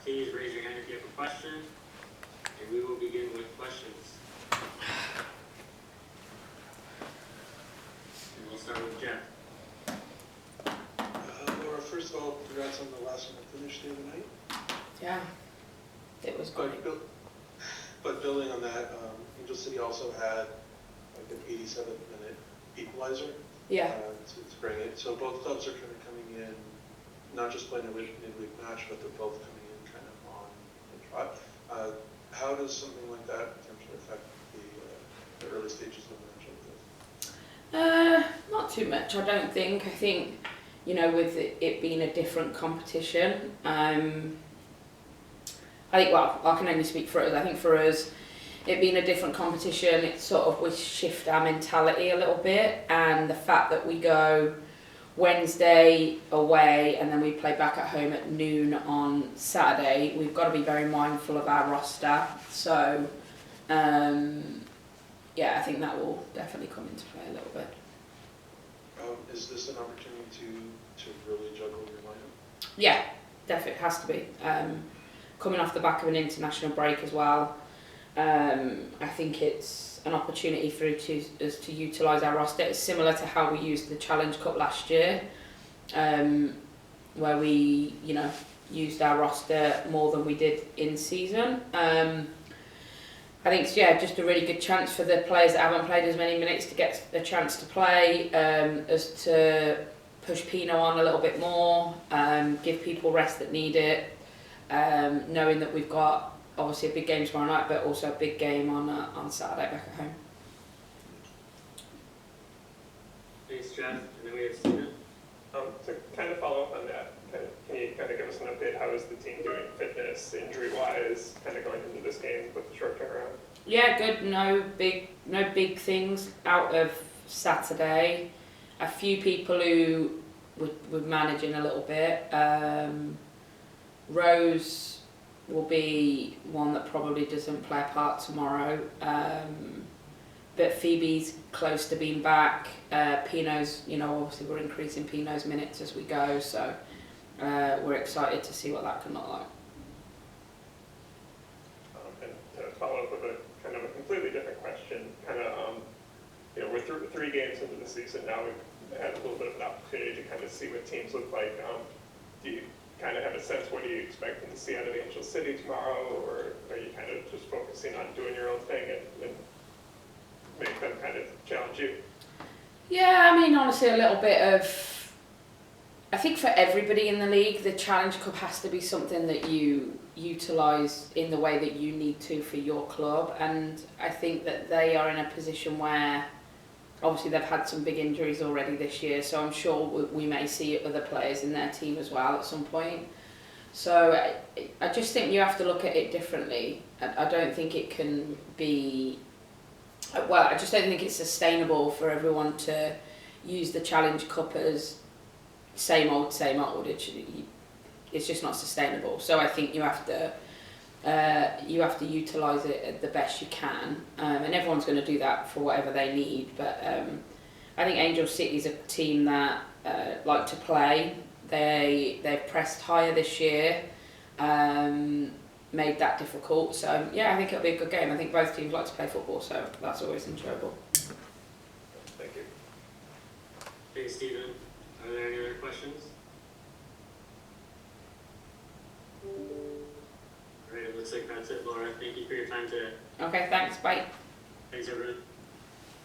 please raise your hand if you have a question, and we will begin with questions. And we'll start with Jeff. Laura, first of all, congrats on the last one finish the other night. Yeah, it was great. But building on that, Angel City also had like an 87-minute equalizer. Yeah. To bring it. So both clubs are kind of coming in, not just playing a midweek match, but they're both coming in kind of on the trot. How does something like that potentially affect the early stages of a match like this? Not too much, I don't think. I think, you know, with it being a different competition, I think, well, I can only speak for us. I think for us, it being a different competition, it sort of we shift our mentality a little bit, and the fact that we go Wednesday away and then we play back at home at noon on Saturday, we've got to be very mindful of our roster. So, yeah, I think that will definitely come into play a little bit. Is this an opportunity to really juggle your lineup? Yeah, definitely has to be. Coming off the back of an international break as well, I think it's an opportunity for us to utilise our roster. It's similar to how we used the Challenge Cup last year, where we, you know, used our roster more than we did in season. I think it's, yeah, just a really good chance for the players that haven't played as many minutes to get a chance to play, as to push Pino on a little bit more, give people rest that need it, knowing that we've got obviously a big game tomorrow night, but also a big game on Saturday back at home. Thanks, Jeff. And then we have Steven. To kind of follow up on that, can you kind of give us an update? How is the team doing fitness, injury-wise, kind of going into this game with the short turnaround? Yeah, good. No big things out of Saturday. A few people who were managing a little bit. Rose will be one that probably doesn't play a part tomorrow. But Phoebe's close to being back. Pino's, you know, obviously we're increasing Pino's minutes as we go, so we're excited to see what that can look like. And to follow up with a kind of a completely different question, kind of, you know, we're three games into the season now. We've had a little bit of an opportunity to kind of see what teams look like. Do you kind of have a sense, what are you expecting to see out of Angel City tomorrow, or are you kind of just focusing on doing your own thing and make them kind of challenge you? Yeah, I mean, honestly, a little bit of... I think for everybody in the league, the Challenge Cup has to be something that you utilise in the way that you need to for your club, and I think that they are in a position where obviously they've had some big injuries already this year, so I'm sure we may see other players in their team as well at some point. So I just think you have to look at it differently. I don't think it can be... Well, I just don't think it's sustainable for everyone to use the Challenge Cup as same old, same old. It's just not sustainable. So I think you have to utilise it the best you can, and everyone's going to do that for whatever they need. But I think Angel City is a team that like to play. They've pressed higher this year, made that difficult. So yeah, I think it'll be a good game. I think both teams like to play football, so that's always enjoyable. Thank you. Thanks, Steven. Are there any other questions? All right, it looks like that's it, Laura. Thank you for your time today. Okay, thanks. Bye. Thanks, everyone.